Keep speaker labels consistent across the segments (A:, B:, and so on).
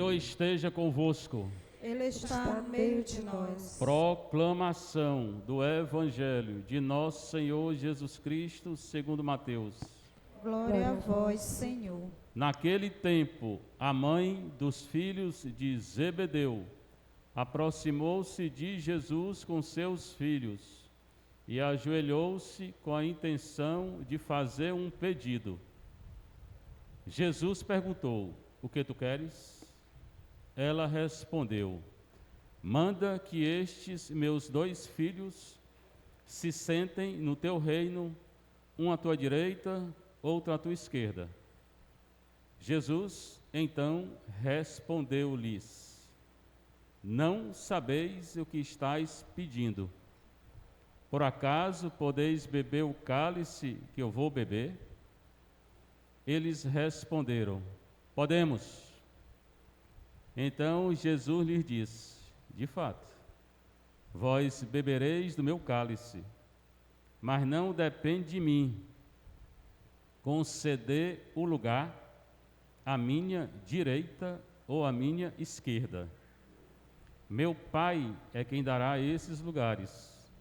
A: Senhor esteja convosco.
B: Ele está no meio de nós.
A: Proclamação do Evangelho de nosso Senhor Jesus Cristo, segundo Mateus.
B: Glória a vós, Senhor.
A: Naquele tempo, a mãe dos filhos de Zebedeu aproximou-se de Jesus com seus filhos e ajoelhou-se com a intenção de fazer um pedido. Jesus perguntou: o que tu queres? Ela respondeu: manda que estes meus 2 filhos se sentem no teu reino, um à tua direita, outro à tua esquerda. Jesus então respondeu-lhes: não sabeis o que estáis pedindo. Por acaso podeis beber o cálice que eu vou beber? Eles responderam: podemos. Então Jesus lhes disse: de fato, vós bebereis do meu cálice, mas não depende de mim conceder o lugar à minha direita ou à minha esquerda. Meu Pai é quem dará esses lugares,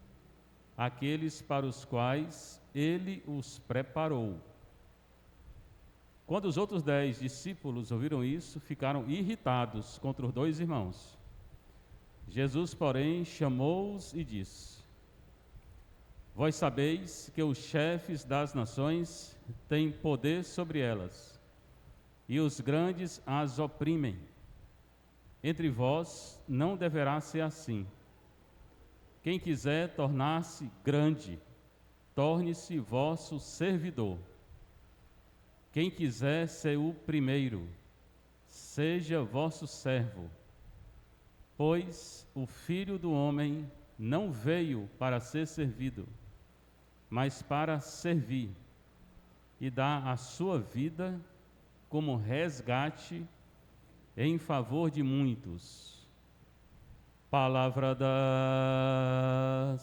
A: aqueles para os quais Ele os preparou. Quando os outros 10 discípulos ouviram isso, ficaram irritados contra os 2 irmãos. Jesus, porém, chamou-os e disse: vós sabeis que os chefes das nações têm poder sobre elas, e os grandes as oprimem. Entre vós não deverá ser assim. Quem quiser tornar-se grande, torne-se vosso servidor. Quem quiser ser o primeiro, seja vosso servo. Pois o Filho do Homem não veio para ser servido, mas para servir e dar a sua vida como resgate em favor de muitos. Palavra da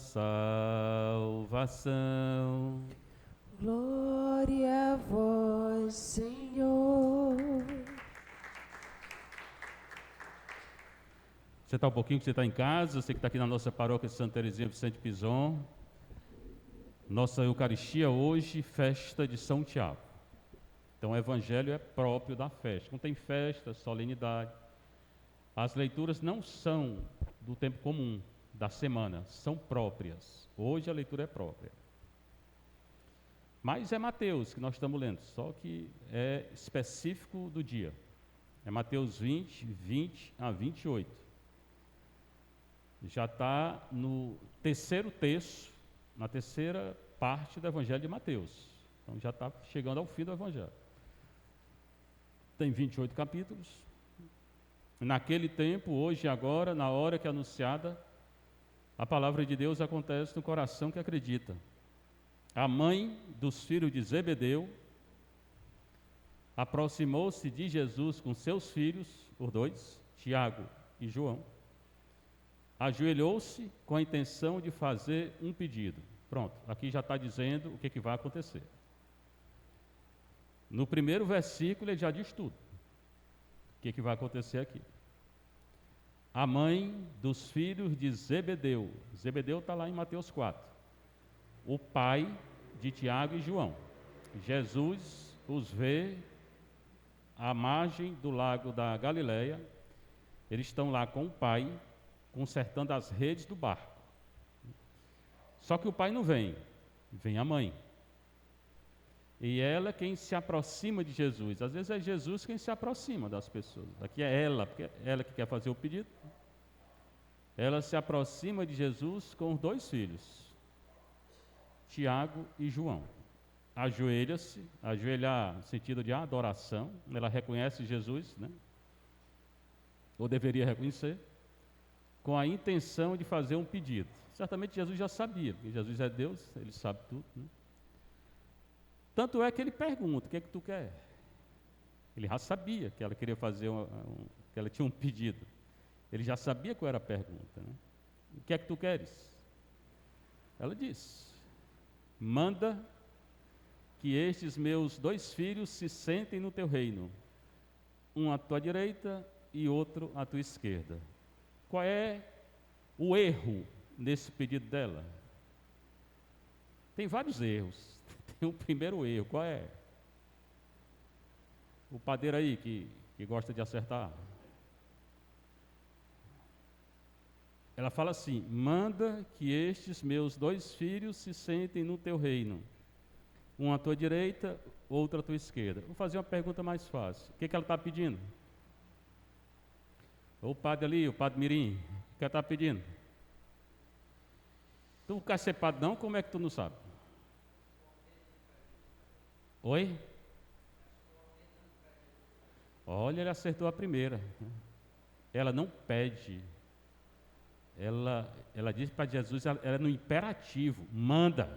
A: salvação.
C: Glória a vós, Senhor.
A: Você está um pouquinho que você está em casa, você que está aqui na nossa paróquia de Santa Teresinha Vicente Pison. Nossa Eucaristia hoje, festa de São Tiago. Então o Evangelho é próprio da festa. Não tem festa, solenidade. As leituras não são do tempo comum, da semana, são próprias. Hoje a leitura é própria. Mas é Mateus que nós estamos lendo, só que é específico do dia. É Mateus 20, 20 a 28. Já está no terceiro terço, na terceira parte do Evangelho de Mateus. Então já está chegando ao fim do Evangelho. Tem 28 capítulos. Naquele tempo, hoje e agora, na hora que é anunciada, a palavra de Deus acontece no coração que acredita. A mãe dos filhos de Zebedeu aproximou-se de Jesus com seus filhos, os 2, Tiago e João. Ajoelhou-se com a intenção de fazer um pedido. Pronto, aqui já está dizendo o que vai acontecer. No primeiro versículo ele já diz tudo. O que vai acontecer aqui? A mãe dos filhos de Zebedeu. Zebedeu está lá em Mateus 4. O pai de Tiago e João. Jesus os vê à margem do lago da Galileia. Eles estão lá com o pai, consertando as redes do barco. Só que o pai não vem, vem a mãe. E ela é quem se aproxima de Jesus. Às vezes é Jesus quem se aproxima das pessoas. Aqui é ela, porque é ela que quer fazer o pedido. Ela se aproxima de Jesus com os 2 filhos, Tiago e João. Ajoelha-se, ajoelhar no sentido de adoração. Ela reconhece Jesus, né? Ou deveria reconhecer, com a intenção de fazer um pedido. Certamente Jesus já sabia, porque Jesus é Deus, ele sabe tudo, né? Tanto é que ele pergunta: o que é que tu quer? Ele já sabia que ela queria fazer que ela tinha um pedido. Ele já sabia qual era a pergunta, né? O que é que tu queres? Ela diz: manda que estes meus 2 filhos se sentem no teu reino, um à tua direita, e outro à tua esquerda. Qual é o erro nesse pedido dela? Tem vários erros. Tem o primeiro erro, qual é? O padeiro aí que gosta de acertar. Ela fala assim: manda que estes meus 2 filhos se sentem no teu reino, um à tua direita, outro à tua esquerda. Vou fazer uma pergunta mais fácil. O que ela está pedindo? O padre ali, o padre Mirim, o que ela está pedindo? Tu não quer ser padre não? Como é que tu não sabe? Oi? Olha, ele acertou a primeira. Ela não pede. Ela diz para Jesus, ela é no imperativo, manda.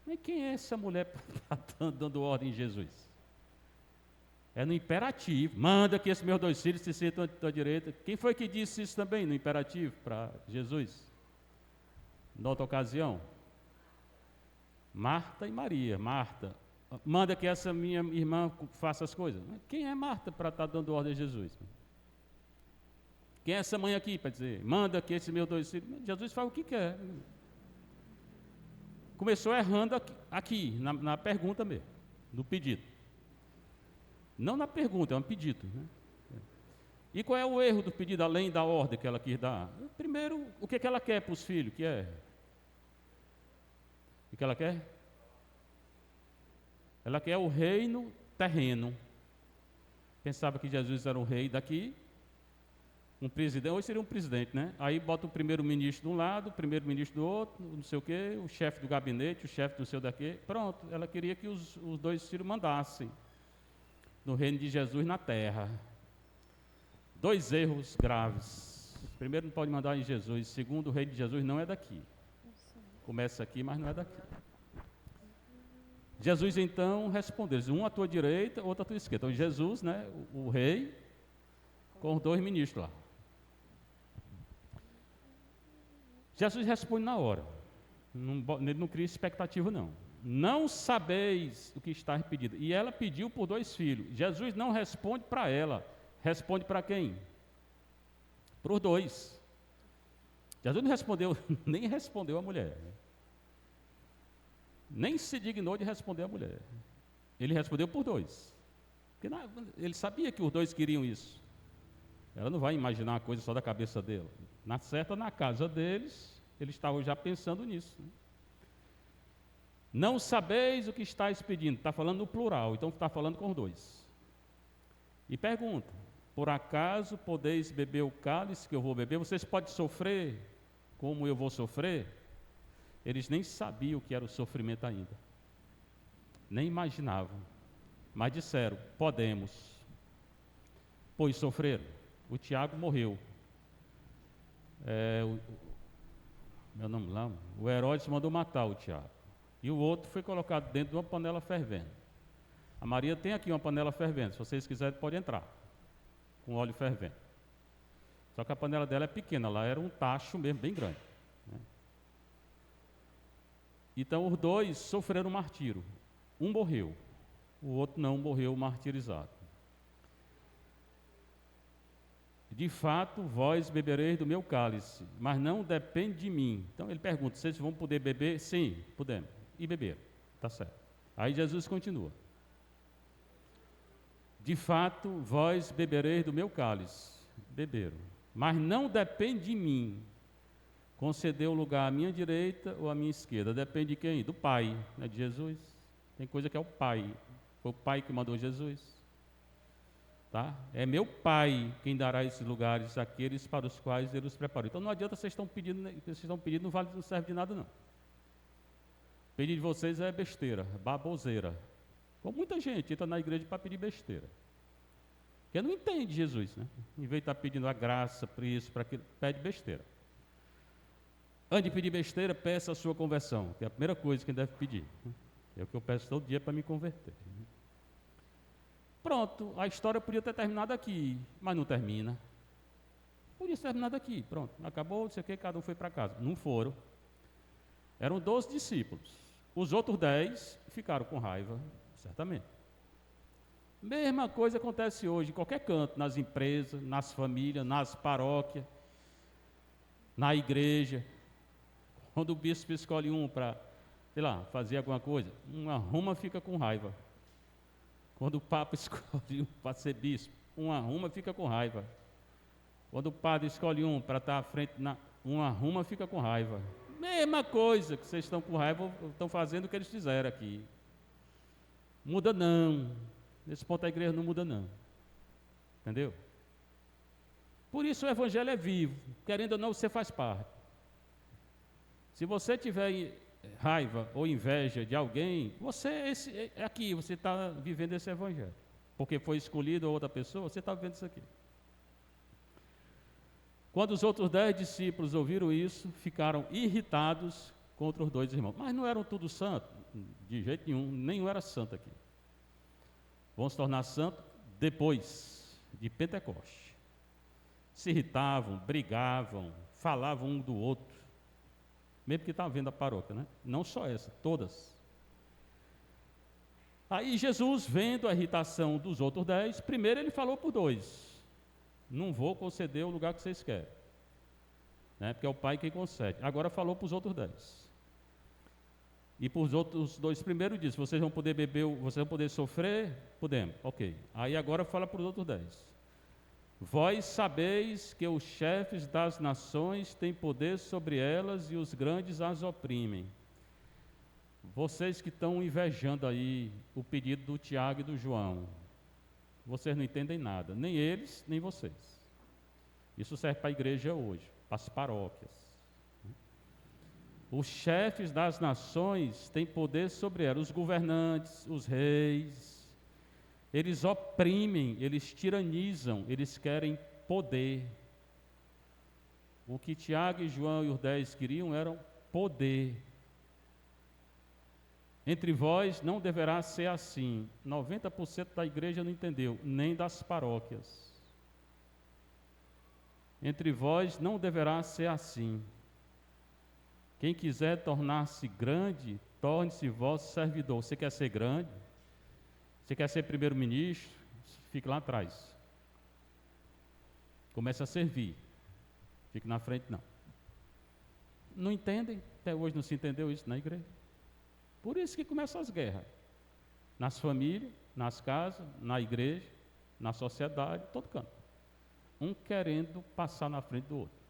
A: Mas quem é essa mulher para estar dando ordem em Jesus? É no imperativo, manda que esses meus 2 filhos se sentam à tua direita. Quem foi que disse isso também no imperativo para Jesus? Noutra ocasião? Marta e Maria. Marta, manda que essa minha irmã faça as coisas. Mas quem é Marta para estar dando ordem a Jesus? Quem é essa mãe aqui para dizer, manda que esses meus 2 filhos... Jesus faz o que quer. Começou errando aqui na pergunta mesmo, no pedido. Não na pergunta, é um pedido. Né? E qual é o erro do pedido, além da ordem que ela quis dar? Primeiro, o que ela quer para os filhos? Que é? O que ela quer? Ela quer o reino terreno. Pensava que Jesus era o rei daqui, um presidente, hoje seria um presidente, né? Aí bota o primeiro-ministro de um lado, o primeiro-ministro do outro, não sei o quê, o chefe do gabinete, o chefe do seu daqui. Pronto, ela queria que os 2 filhos mandassem no reino de Jesus na terra. 2 erros graves. Primeiro, não pode mandar em Jesus. Segundo, o reino de Jesus não é daqui. Começa aqui, mas não é daqui. Jesus então respondeu, um à tua direita, outro à tua esquerda. Então Jesus, né, o rei, com os 2 ministros lá. Jesus responde na hora. Ele não cria expectativa não. Não sabeis o que está pedido. E ela pediu por 2 filhos. Jesus não responde para ela. Responde para quem? Para os 2. Jesus não respondeu, nem respondeu a mulher. Nem se dignou de responder a mulher. Ele respondeu por 2. Porque ele sabia que os 2 queriam isso. Ela não vai imaginar uma coisa só da cabeça dele. Na certa, na casa deles, eles estavam já pensando nisso. Não sabeis o que estáis pedindo. Está falando no plural, então está falando com os 2. E pergunta, por acaso podeis beber o cálice que eu vou beber? Vocês podem sofrer como eu vou sofrer? Eles nem sabiam o que era o sofrimento ainda. Nem imaginavam. Mas disseram, podemos. Pois sofreram. O Tiago morreu. Meu nome lá, o Herodes mandou matar o Tiago. E o outro foi colocado dentro de uma panela fervendo. A Maria tem aqui uma panela fervendo. Se vocês quiserem, pode entrar. Com óleo fervendo. Só que a panela dela é pequena. Lá era um tacho mesmo, bem grande. Né? Então os 2 sofreram martírio. Um morreu. O outro não morreu martirizado. De fato, vós bebereis do meu cálice, mas não depende de mim. Então ele pergunta, vocês vão poder beber? Sim, podemos. E beber, está certo. Aí Jesus continua. De fato, vós bebereis do meu cálice. Beberam. Mas não depende de mim. Conceder o lugar à minha direita ou à minha esquerda. Depende de quem? Do Pai, não é de Jesus. Tem coisa que é o Pai. Foi o Pai que mandou Jesus. Tá? É meu Pai quem dará esses lugares àqueles para os quais Ele os preparou. Então não adianta vocês estão pedindo, não serve de nada não. O pedido de vocês é besteira, baboseira. Como muita gente entra na igreja para pedir besteira. Porque não entende Jesus, né? Em vez de estar pedindo a graça, para isso, para aquilo, pede besteira. Antes de pedir besteira, peça a sua conversão, que é a primeira coisa que deve pedir. É o que eu peço todo dia para me converter. Pronto, a história podia ter terminado aqui, mas não termina. Podia ter terminado aqui, pronto, acabou, não sei o que, cada um foi para casa. Não foram. Eram 12 discípulos. Os outros 10 ficaram com raiva, certamente. Mesma coisa acontece hoje, em qualquer canto, nas empresas, nas famílias, nas paróquias, na igreja. Quando o bispo escolhe um para, sei lá, fazer alguma coisa, uma Roma fica com raiva. Quando o Papa escolhe um para ser bispo, uma Roma fica com raiva. Quando o padre escolhe um para estar à frente, uma Roma fica com raiva. Mesma coisa que vocês estão com raiva, estão fazendo o que eles fizeram aqui. Muda não. Nesse ponto a igreja não muda não. Entendeu? Por isso o evangelho é vivo. Querendo ou não, você faz parte. Se você tiver raiva ou inveja de alguém, você aqui, você está vivendo esse evangelho. Porque foi escolhido outra pessoa, você está vivendo isso aqui. Quando os outros 10 discípulos ouviram isso, ficaram irritados contra os 2 irmãos. Mas não eram todos santos, de jeito nenhum, nenhum era santo aqui. Vão se tornar santos depois de Pentecoste. Se irritavam, brigavam, falavam um do outro. Mesmo que estavam vendo a paróquia, né? Não só essa, todas. Aí Jesus, vendo a irritação dos outros 10, primeiro ele falou por 2. Não vou conceder o lugar que vocês querem, né? Porque é o Pai quem concede. Agora falou para os outros 10. E para os outros 2 primeiros disse, vocês vão poder beber, vocês vão poder sofrer? Podemos, ok. Aí agora fala para os outros 10. Vós sabeis que os chefes das nações têm poder sobre elas e os grandes as oprimem. Vocês que estão invejando aí o pedido do Tiago e do João, vocês não entendem nada, nem eles, nem vocês. Isso serve para a igreja hoje, para as paróquias. Os chefes das nações têm poder sobre elas, os governantes, os reis. Eles oprimem, eles tiranizam, eles querem poder. O que Tiago e João e os 10 queriam era poder. Entre vós não deverá ser assim. 90% da igreja não entendeu, nem das paróquias. Entre vós não deverá ser assim. Quem quiser tornar-se grande, torne-se vosso servidor. Você quer ser grande? Você quer ser primeiro-ministro? Fique lá atrás. Comece a servir. Fique na frente, não. Não entendem? Até hoje não se entendeu isso na igreja. Por isso que começam as guerras. Nas famílias, nas casas, na igreja, na sociedade, todo canto. Um querendo passar na frente do outro.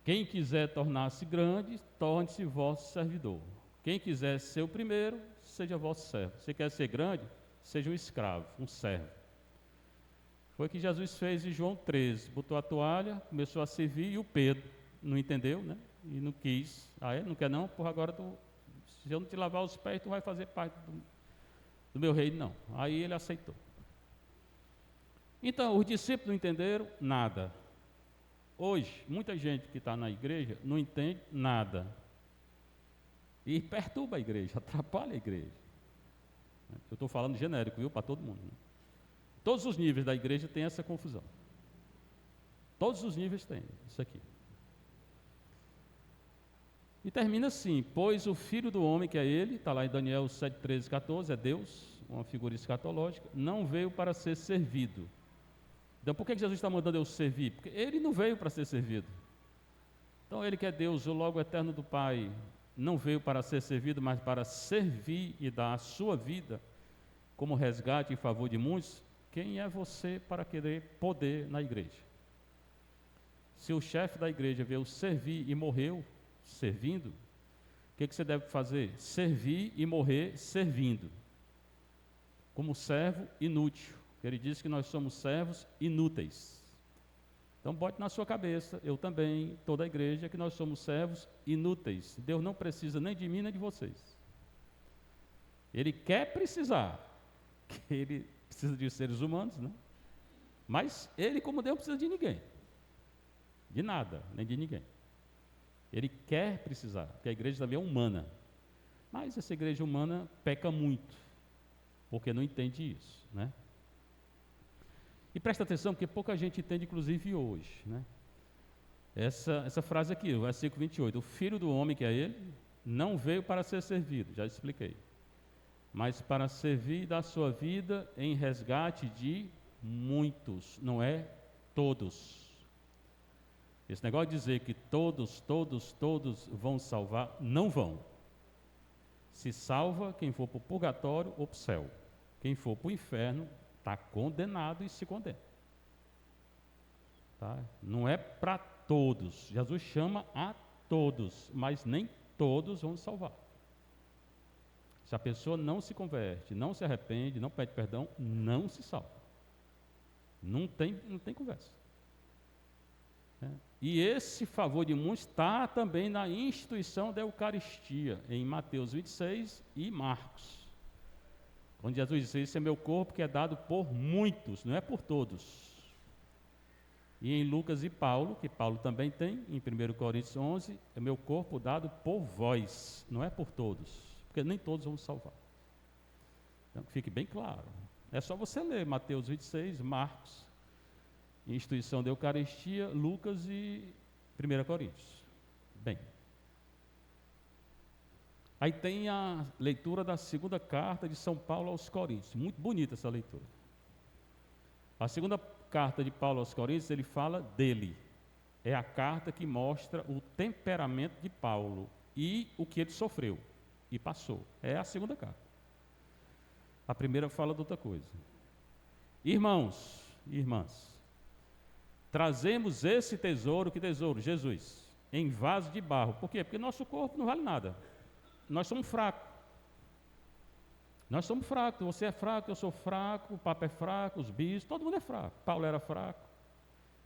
A: Quem quiser tornar-se grande, torne-se vosso servidor. Quem quiser ser o primeiro, seja vosso servo. Você quer ser grande? Seja um escravo, um servo. Foi o que Jesus fez em João 13. Botou a toalha, começou a servir e o Pedro não entendeu, né? E não quis. Ah, é? Não quer não? Porra, agora se eu não te lavar os pés, tu vai fazer parte do meu reino, não. Aí ele aceitou. Então, os discípulos não entenderam nada. Hoje, muita gente que está na igreja não entende nada. E perturba a igreja, atrapalha a igreja. Eu estou falando genérico, viu? Para todo mundo. Né? Todos os níveis da igreja tem essa confusão. Todos os níveis têm isso aqui. E termina assim, pois o Filho do Homem, que é ele, está lá em Daniel 7, 13, 14, é Deus, uma figura escatológica, não veio para ser servido. Então, por que Jesus está mandando eu servir? Porque ele não veio para ser servido. Então, ele que é Deus, o logo eterno do Pai, não veio para ser servido, mas para servir e dar a sua vida como resgate em favor de muitos. Quem é você para querer poder na igreja? Se o chefe da igreja veio servir e morreu servindo, o que você deve fazer? Servir e morrer servindo. Como servo inútil. Ele diz que nós somos servos inúteis. Então bote na sua cabeça, eu também, toda a igreja, que nós somos servos inúteis. Deus não precisa nem de mim nem de vocês. Ele quer precisar, que ele precisa de seres humanos, né? Mas ele, como Deus, não precisa de ninguém. De nada, nem de ninguém. Ele quer precisar, porque a igreja também é humana. Mas essa igreja humana peca muito, porque não entende isso, né? E presta atenção, porque pouca gente entende, inclusive hoje, né? Essa frase aqui, o versículo 28, o Filho do Homem, que é ele, não veio para ser servido, já expliquei. mas para servir e dar sua vida em resgate de muitos, não é todos. Esse negócio de dizer que todos vão salvar, não vão. Se salva quem for para o purgatório ou para o céu. Quem for para o inferno está condenado e se condena. Tá? Não é para todos. Jesus chama a todos, mas nem todos vão salvar. Se a pessoa não se converte, não se arrepende, não pede perdão, não se salva. Não tem conversa. E esse favor de muitos está também na instituição da Eucaristia, em Mateus 26 e Marcos. Quando Jesus disse, esse é meu corpo que é dado por muitos, não é por todos. E em Lucas e Paulo, que Paulo também tem, em 1 Coríntios 11, é meu corpo dado por vós, não é por todos, porque nem todos vão salvar. Então, que fique bem claro. É só você ler Mateus 26, Marcos, instituição da Eucaristia, Lucas e 1 Coríntios. Bem. Aí tem a leitura da segunda carta de São Paulo aos Coríntios. Muito bonita essa leitura. A segunda carta de Paulo aos Coríntios, ele fala dele. É a carta que mostra o temperamento de Paulo e o que ele sofreu e passou. É a segunda carta. A primeira fala de outra coisa. Irmãos e irmãs, trazemos esse tesouro, que tesouro? Jesus, em vaso de barro. Por quê? Porque nosso corpo não vale nada. Nós somos fracos. Nós somos fracos. Você é fraco, eu sou fraco, o Papa é fraco, os bispos, todo mundo é fraco. Paulo era fraco.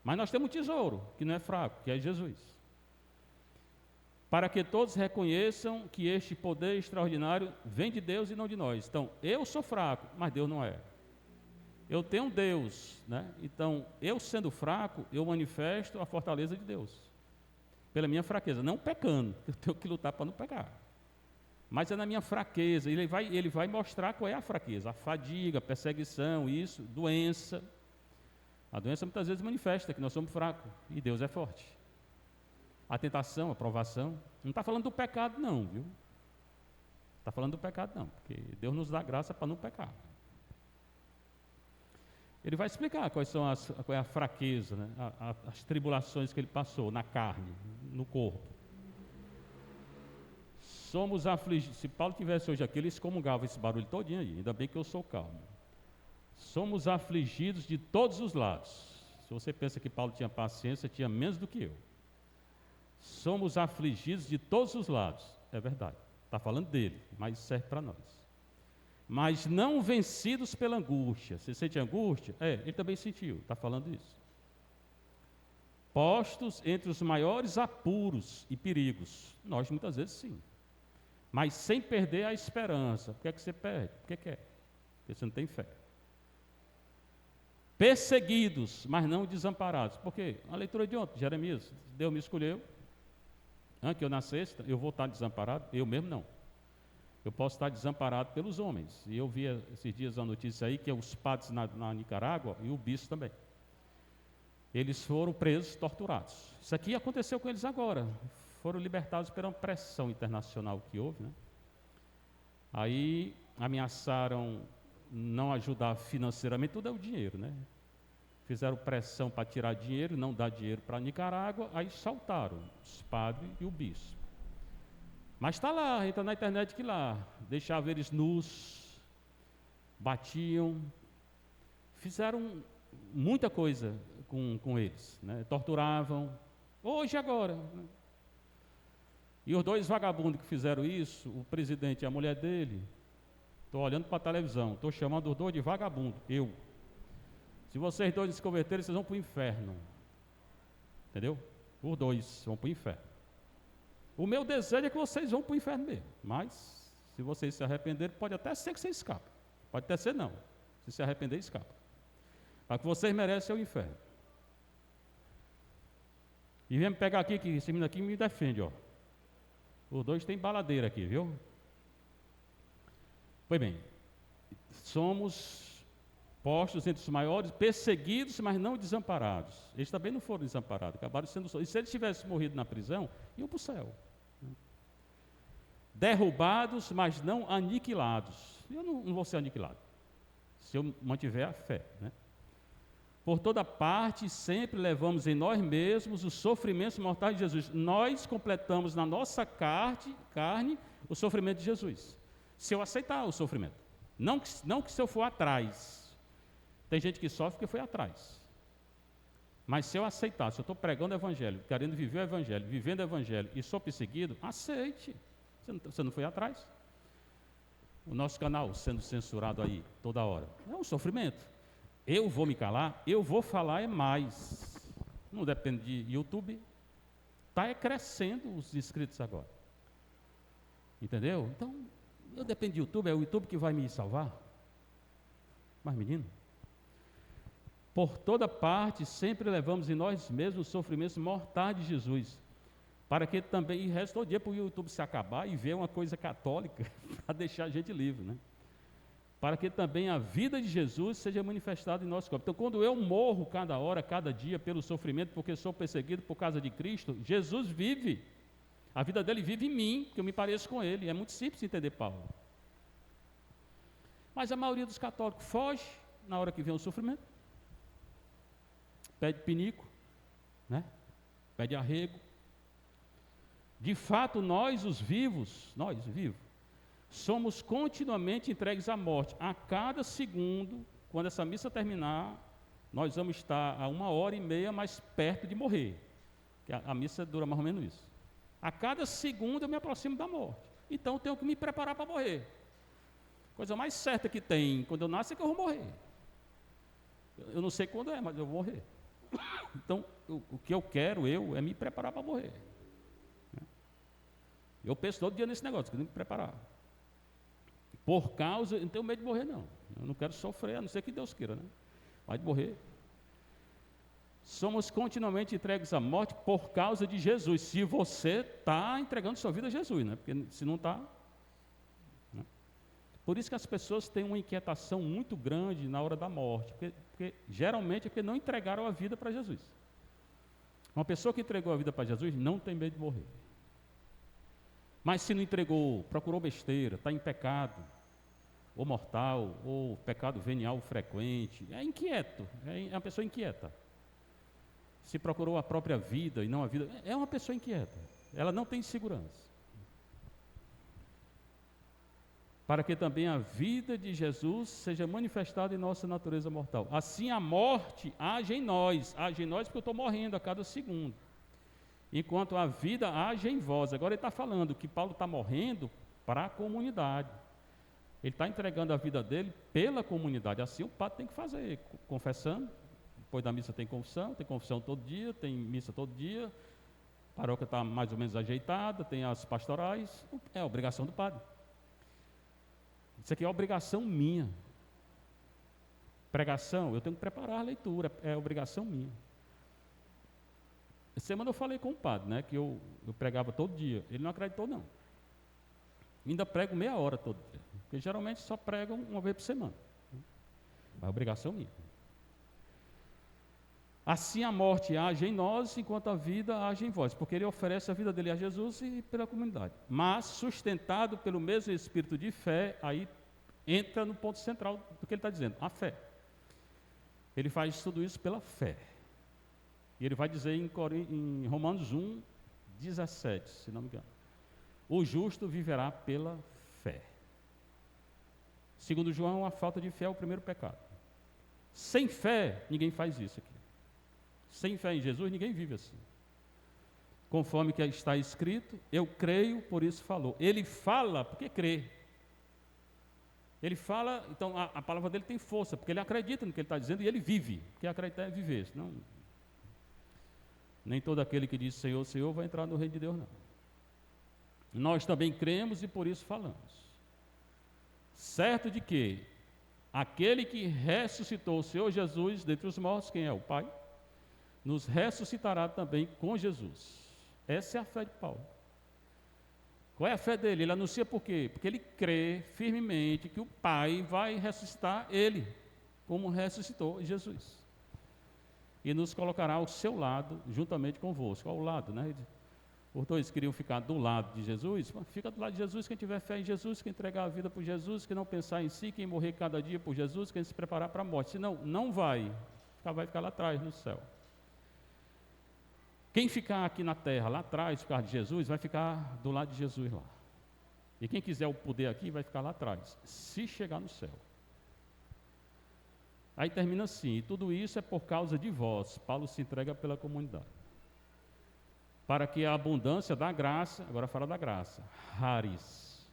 A: Mas nós temos um tesouro, que não é fraco, que é Jesus. Para que todos reconheçam que este poder extraordinário vem de Deus e não de nós. Então, eu sou fraco, mas Deus não é. Eu tenho um Deus, né? Então, eu sendo fraco, eu manifesto a fortaleza de Deus. Pela minha fraqueza, não pecando, eu tenho que lutar para não pecar. Mas é na minha fraqueza, ele vai mostrar qual é a fraqueza, a fadiga, a perseguição, isso, doença. A doença muitas vezes manifesta que nós somos fracos e Deus é forte. A tentação, a provação, não está falando do pecado não, viu? Está falando do pecado não, porque Deus nos dá graça para não pecar. Ele vai explicar qual é a fraqueza, né? As tribulações que ele passou na carne, no corpo. Somos afligidos. Se Paulo tivesse hoje aqui, ele excomungava esse barulho todinho aí. Ainda bem que eu sou calmo. Somos afligidos de todos os lados. Se você pensa que Paulo tinha paciência, tinha menos do que eu. Somos afligidos de todos os lados. É verdade. Está falando dele, mas serve para nós. Mas não vencidos pela angústia. Você sente angústia? Ele também sentiu, está falando isso. Postos entre os maiores apuros e perigos. Nós muitas vezes sim. Mas sem perder a esperança. Por que é que você perde? Por que quer? Porque você não tem fé. Perseguidos, mas não desamparados. Por quê? A leitura de ontem, Jeremias, Deus me escolheu. Antes que eu nascesse, eu vou estar desamparado? Eu mesmo não. Eu posso estar desamparado pelos homens. E eu vi esses dias a notícia aí que os padres na Nicarágua e o bispo também. Eles foram presos, torturados. Isso aqui aconteceu com eles agora. Foram libertados pela pressão internacional que houve, né? Aí ameaçaram não ajudar financeiramente, tudo é o dinheiro, né? Fizeram pressão para tirar dinheiro, não dar dinheiro para a Nicarágua, aí saltaram os padres e o bispo. Mas está lá, entra na internet que lá, deixavam eles nus, batiam, fizeram muita coisa com eles, né? Torturavam, hoje e agora. Né? E os dois vagabundos que fizeram isso, o presidente e a mulher dele, estou olhando para a televisão, estou chamando os dois de vagabundo, eu. Se vocês dois se converterem, vocês vão para o inferno. Entendeu? Os dois vão para o inferno. O meu desejo é que vocês vão para o inferno mesmo. Mas, se vocês se arrependerem, pode até ser que você escape. Pode até ser não. Se se arrepender, escapa. Mas que vocês merecem é o inferno. E vem me pegar aqui, que esse menino aqui me defende, ó. Os dois têm baladeira aqui, viu? Pois bem, somos postos entre os maiores, perseguidos, mas não desamparados. Eles também não foram desamparados, acabaram sendo... E se eles tivessem morrido na prisão, iam para o céu. Derrubados, mas não aniquilados. E eu não vou ser aniquilado, se eu mantiver a fé, né? Por toda parte, sempre levamos em nós mesmos os sofrimentos mortais de Jesus. Nós completamos na nossa carne o sofrimento de Jesus. Se eu aceitar o sofrimento. Não que se eu for atrás. Tem gente que sofre porque foi atrás. Mas se eu aceitar, se eu estou pregando o Evangelho, querendo viver o Evangelho, vivendo o Evangelho e sou perseguido, aceite. Você não foi atrás. O nosso canal sendo censurado aí toda hora. É um sofrimento. Eu vou me calar, eu vou falar é mais. Não depende de YouTube. Está crescendo os inscritos agora. Entendeu? Então, eu dependo de YouTube, é o YouTube que vai me salvar. Mas, menino, por toda parte, sempre levamos em nós mesmos os sofrimentos mortais de Jesus. Para que também, e resta todo dia para o YouTube se acabar e ver uma coisa católica, para deixar a gente livre, né? Para que também a vida de Jesus seja manifestada em nosso corpo. Então, quando eu morro cada hora, cada dia, pelo sofrimento, porque sou perseguido por causa de Cristo, Jesus vive. A vida dele vive em mim, porque eu me pareço com ele. É muito simples entender Paulo. Mas a maioria dos católicos foge na hora que vem o sofrimento. Pede pinico, né? Pede arrego. De fato, nós vivos, somos continuamente entregues à morte. A cada segundo, quando essa missa terminar, nós vamos estar a 1h30 mais perto de morrer. Que a missa dura mais ou menos isso. A cada segundo eu me aproximo da morte. Então eu tenho que me preparar para morrer. Coisa mais certa que tem quando eu nasço é que eu vou morrer. Eu não sei quando é, mas eu vou morrer. Então, o que eu quero, é me preparar para morrer. Eu penso todo dia nesse negócio, querendo me preparar. Por causa, eu não tenho medo de morrer, não. Eu não quero sofrer, a não ser que Deus queira, né? Mas de morrer. Somos continuamente entregues à morte por causa de Jesus. Se você está entregando sua vida a Jesus, né? Porque se não está. Né? Por isso que as pessoas têm uma inquietação muito grande na hora da morte. Porque geralmente é porque não entregaram a vida para Jesus. Uma pessoa que entregou a vida para Jesus não tem medo de morrer. Mas se não entregou, procurou besteira, está em pecado, ou mortal, ou pecado venial frequente, é inquieto, é uma pessoa inquieta. Se procurou a própria vida e não a vida, é uma pessoa inquieta, ela não tem segurança. Para que também a vida de Jesus seja manifestada em nossa natureza mortal. Assim a morte age em nós porque eu estou morrendo a cada segundo. Enquanto a vida age em vós. Agora ele está falando que Paulo está morrendo para a comunidade. Ele está entregando a vida dele pela comunidade. Assim o padre tem que fazer, confessando. Depois da missa tem confissão todo dia, tem missa todo dia. A paróquia está mais ou menos ajeitada, tem as pastorais. É a obrigação do padre. Isso aqui é obrigação minha. Pregação, eu tenho que preparar a leitura, é obrigação minha. Essa semana eu falei com o padre, né, que eu pregava todo dia. Ele não acreditou, não. Ainda prego meia hora todo dia. Porque geralmente só pregam uma vez por semana. Mas é obrigação minha. Assim a morte age em nós, enquanto a vida age em vós. Porque ele oferece a vida dele a Jesus e pela comunidade. Mas sustentado pelo mesmo espírito de fé, aí entra no ponto central do que ele está dizendo, a fé. Ele faz tudo isso pela fé. E ele vai dizer em Romanos 1, 17, se não me engano. O justo viverá pela fé. Segundo João, a falta de fé é o primeiro pecado. Sem fé, ninguém faz isso aqui. Sem fé em Jesus, ninguém vive assim. Conforme que está escrito, eu creio, por isso falou. Ele fala porque crê. Ele fala, então a palavra dele tem força, porque ele acredita no que ele está dizendo e ele vive. Porque acreditar é viver, senão... Nem todo aquele que diz Senhor, Senhor vai entrar no reino de Deus, não. Nós também cremos e por isso falamos. Certo de que aquele que ressuscitou o Senhor Jesus dentre os mortos, quem é? O Pai, nos ressuscitará também com Jesus. Essa é a fé de Paulo. Qual é a fé dele? Ele anuncia por quê? Porque ele crê firmemente que o Pai vai ressuscitar ele, como ressuscitou Jesus. E nos colocará ao seu lado, juntamente convosco. Ao lado, né? Os dois queriam ficar do lado de Jesus. Fica do lado de Jesus quem tiver fé em Jesus, quem entregar a vida por Jesus, quem não pensar em si, quem morrer cada dia por Jesus, quem se preparar para a morte. Senão, não vai ficar lá atrás no céu. Quem ficar aqui na terra, lá atrás, por causa de Jesus, vai ficar do lado de Jesus lá. E quem quiser o poder aqui, vai ficar lá atrás, se chegar no céu. Aí termina assim: e tudo isso é por causa de vós. Paulo se entrega pela comunidade. Para que a abundância da graça, agora fala da graça, rares,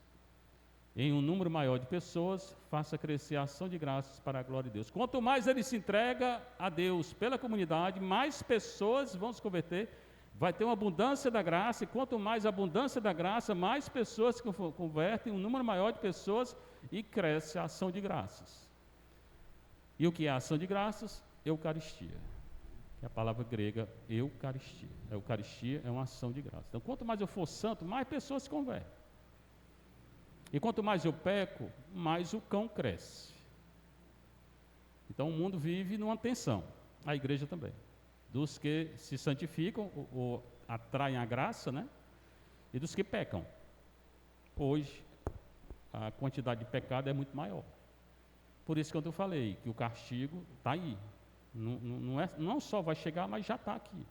A: em um número maior de pessoas, faça crescer a ação de graças para a glória de Deus. Quanto mais ele se entrega a Deus pela comunidade, mais pessoas vão se converter, vai ter uma abundância da graça, e quanto mais abundância da graça, mais pessoas se convertem, um número maior de pessoas, e cresce a ação de graças. E o que é a ação de graças? Eucaristia. Que é a palavra grega Eucaristia. A Eucaristia é uma ação de graça. Então, quanto mais eu for santo, mais pessoas se convertem. E quanto mais eu peco, mais o cão cresce. Então, o mundo vive numa tensão. A igreja também. Dos que se santificam, ou atraem a graça, né? E dos que pecam. Hoje, a quantidade de pecado é muito maior. Por isso que eu falei que o castigo está aí. Não só vai chegar, mas já está aqui.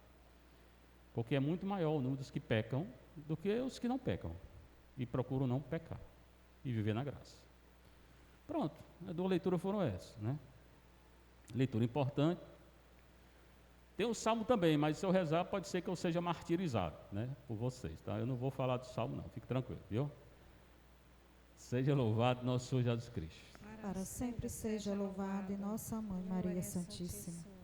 A: Porque é muito maior o número dos que pecam do que os que não pecam. E procuram não pecar. E viver na graça. Pronto, as duas leituras foram essas, né? Leitura importante. Tem o Salmo também, mas se eu rezar pode ser que eu seja martirizado, né? Por vocês, tá? Eu não vou falar do Salmo não, fique tranquilo, viu? Seja louvado nosso Senhor Jesus Cristo.
B: Para sempre seja louvado e nossa Mãe Maria Santíssima.